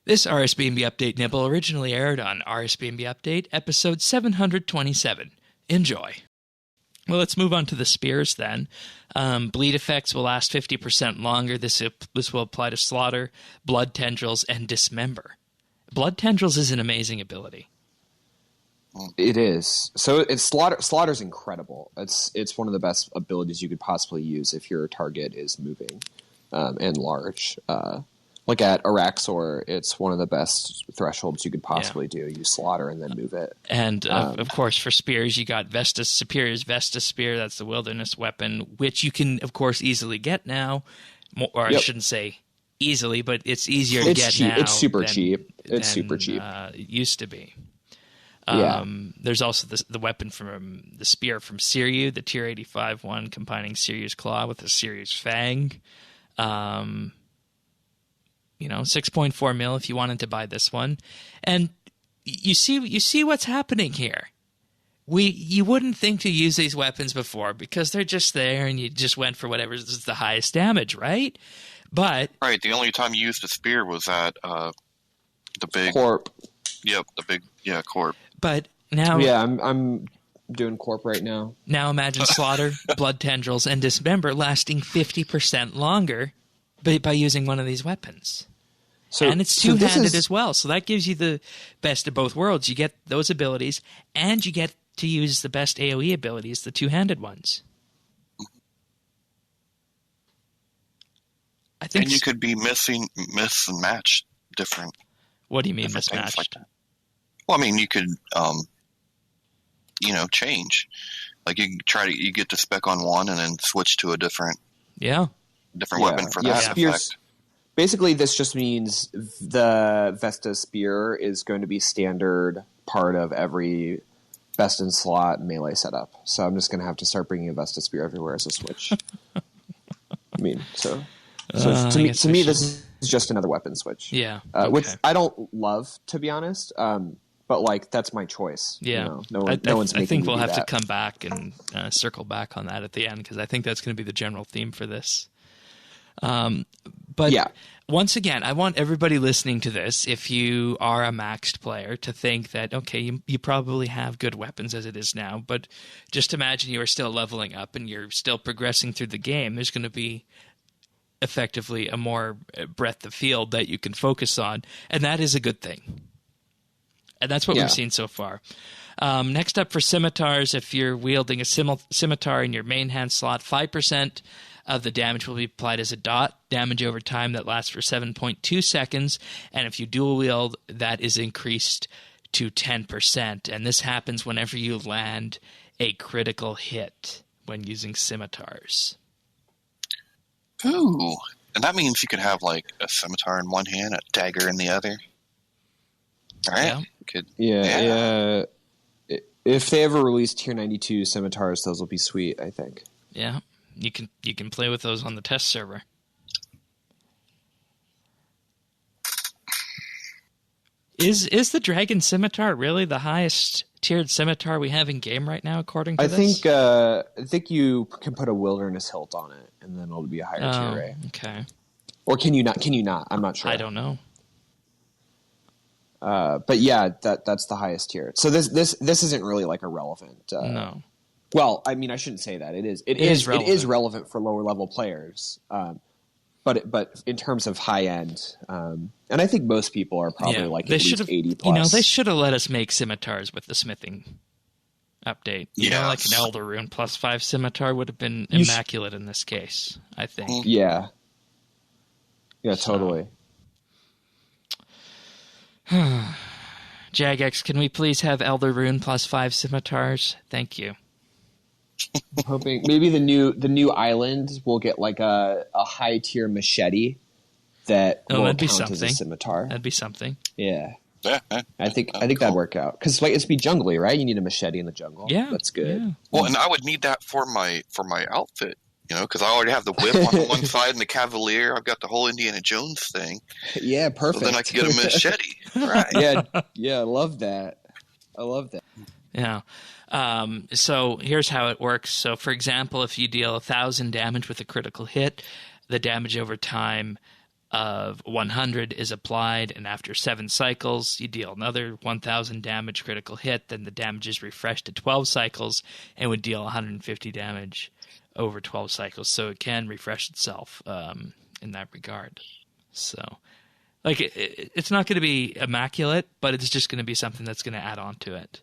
This RSBANDB Update Nibble originally aired on RSBANDB Update, episode 727. Enjoy. Well, let's move on to the spears then. Bleed effects will last 50% longer. This will apply to Slaughter, Blood Tendrils, and Dismember. Blood Tendrils is an amazing ability. It is. So it's Slaughter's incredible. It's one of the best abilities you could possibly use if your target is moving and large. Like at Araxor, it's one of the best thresholds you could possibly do. You Slaughter and then move it. And, of course, for spears, you got Superior's Vestus Spear. That's the wilderness weapon, which you can, of course, easily get now. Or I shouldn't say easily, but it's easier to get cheap. now. It's super cheap. It's super cheap. It used to be. Yeah. There's also the weapon from the spear from Siryu, the tier 85 one, combining Siryu's Claw with the Siryu's Fang. 6.4 mil if you wanted to buy this one. And you see what's happening here. You wouldn't think to use these weapons before because they're just there and you just went for whatever is the highest damage, right? But right, the only time you used a spear was at the big Corp. Yep, Corp. But now I'm doing Corp right now. Now imagine Slaughter, Blood Tendrils, and Dismember lasting 50% longer by using one of these weapons. And it's two-handed as well, so that gives you the best of both worlds. You get those abilities, and you get to use the best AoE abilities, the two-handed ones. I think. And you could be miss and match different. What do you mean mismatched? Like that. Well, I mean, you could, change. Like you get to spec on one and then switch to a different weapon for that effect. Basically, this just means the Vesta Spear is going to be standard part of every best in slot melee setup. So I'm just going to have to start bringing a Vesta Spear everywhere as a switch. To me, this is just another weapon switch. Yeah, which I don't love, to be honest. But that's my choice. Yeah, no one's making I think me we'll do have that. to come back and circle back on that at the end because I think that's going to be the general theme for this. But once again, I want everybody listening to this, if you are a maxed player, to think that, okay, you probably have good weapons as it is now, but just imagine you are still leveling up and you're still progressing through the game. There's going to be effectively a more breadth of field that you can focus on, and that is a good thing. And that's what we've seen so far. Next up for Scimitars, if you're wielding a Scimitar in your main hand slot, 5% of the damage will be applied as a dot, damage over time that lasts for 7.2 seconds, and if you dual wield, that is increased to 10%, and this happens whenever you land a critical hit when using Scimitars. Ooh, and that means you could have like a Scimitar in one hand, a dagger in the other. All right. Yeah. If they ever release tier 92 Scimitars, those will be sweet, I think. Yeah. You can play with those on the test server. Is the Dragon Scimitar really the highest tiered Scimitar we have in game right now, according to this? I think you can put a Wilderness hilt on it, and then it'll be a higher tier, right? Okay. Or can you not? I'm not sure. I don't know. But yeah, that's the highest tier. So this isn't really like a relevant. No. Well, I mean, I shouldn't say that. It is relevant for lower level players. But in terms of high end, and I think most people are probably like at least 80 plus. They should have let us make Scimitars with the smithing update. Like an Elder Rune plus 5 Scimitar would have been immaculate in this case, I think. Yeah. Yeah, totally. Jagex, can we please have Elder Rune plus 5 Scimitars? Thank you. I'm hoping maybe the new island will get like a high tier machete that will count as a scimitar. That'd be something. Yeah. I think that'd work out because it's be jungly, right? You need a machete in the jungle. Yeah, that's good. Yeah. Well, and I would need that for my outfit, because I already have the whip on one side and the Cavalier. I've got the whole Indiana Jones thing. Yeah, perfect. So then I can get a machete. Right. Yeah, I love that. Yeah. So here's how it works. So, for example, if you deal 1,000 damage with a critical hit, the damage over time of 100 is applied, and after 7 cycles, you deal another 1,000 damage critical hit. Then the damage is refreshed to 12 cycles and would deal 150 damage over 12 cycles. So it can refresh itself in that regard. So, like, it's not going to be immaculate, but it's just going to be something that's going to add on to it.